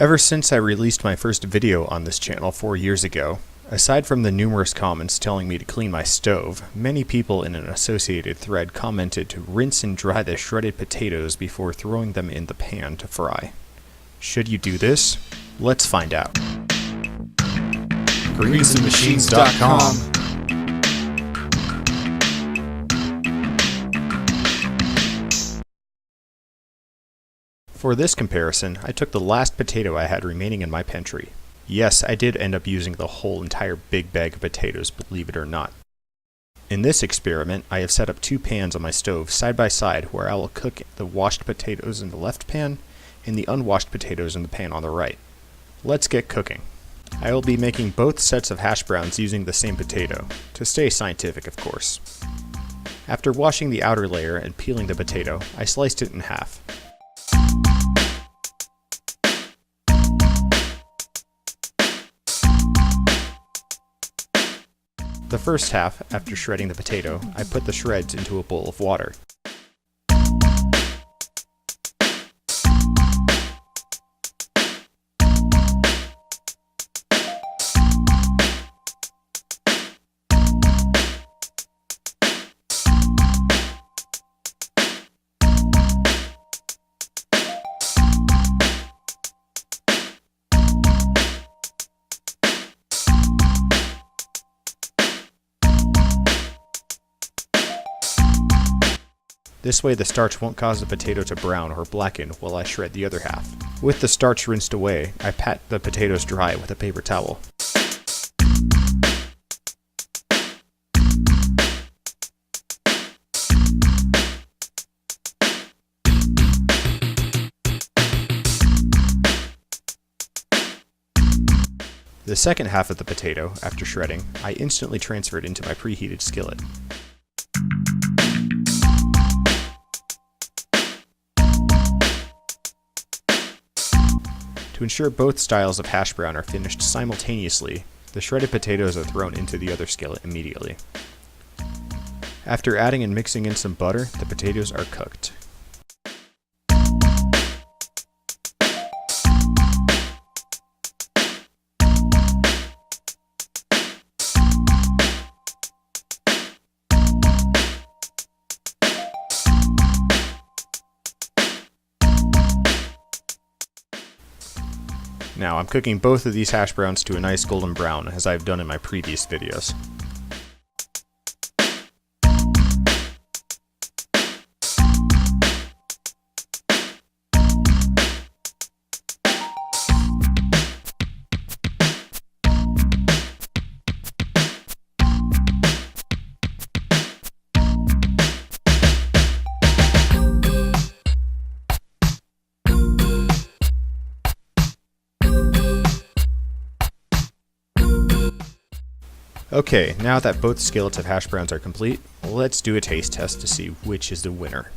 Ever since I released my first video on this channel 4 years ago, aside from the numerous comments telling me to clean my stove, many people in an associated thread commented to rinse and dry the shredded potatoes before throwing them in the pan to fry. Should you do this? Let's find out. greensandmachines.com. For this comparison, I took the last potato I had remaining in my pantry. Yes, I did end up using the whole entire big bag of potatoes, believe it or not. In this experiment, I have set up 2 pans on my stove side by side where I will cook the washed potatoes in the left pan and the unwashed potatoes in the pan on the right. Let's get cooking. I will be making both sets of hash browns using the same potato, to stay scientific of course. After washing the outer layer and peeling the potato, I sliced it in half. The first half, after shredding the potato, I put the shreds into a bowl of water. This way the starch won't cause the potato to brown or blacken while I shred the other half. With the starch rinsed away, I pat the potatoes dry with a paper towel. The second half of the potato, after shredding, I instantly transferred into my preheated skillet. To ensure both styles of hash brown are finished simultaneously, the shredded potatoes are thrown into the other skillet immediately. After adding and mixing in some butter, the potatoes are cooked. Now, I'm cooking both of these hash browns to a nice golden brown, as I've done in my previous videos. Okay, now that both skillets of hash browns are complete, let's do a taste test to see which is the winner.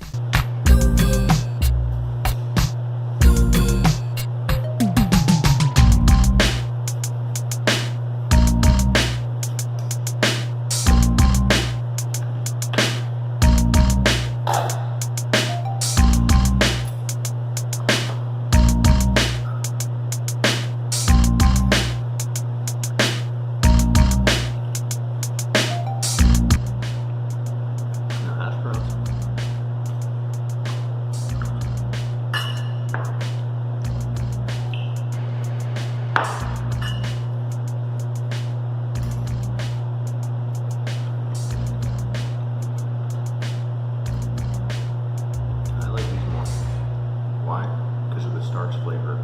Starch flavor.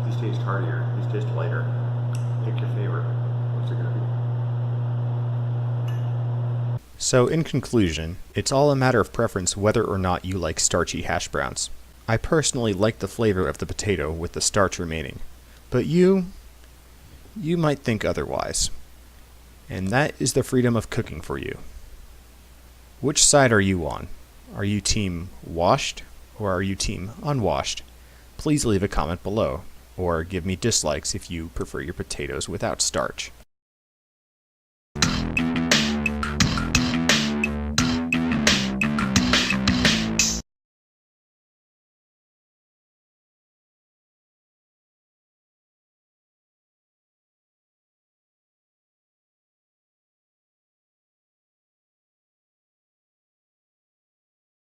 These taste heartier, these taste lighter. Pick your favorite. What's it gonna be? So in conclusion, it's all a matter of preference whether or not you like starchy hash browns. I personally like the flavor of the potato with the starch remaining, but you might think otherwise. And that is the freedom of cooking for you. Which side are you on? Are you team washed? Or are you team unwashed? Please leave a comment below, or give me dislikes if you prefer your potatoes without starch.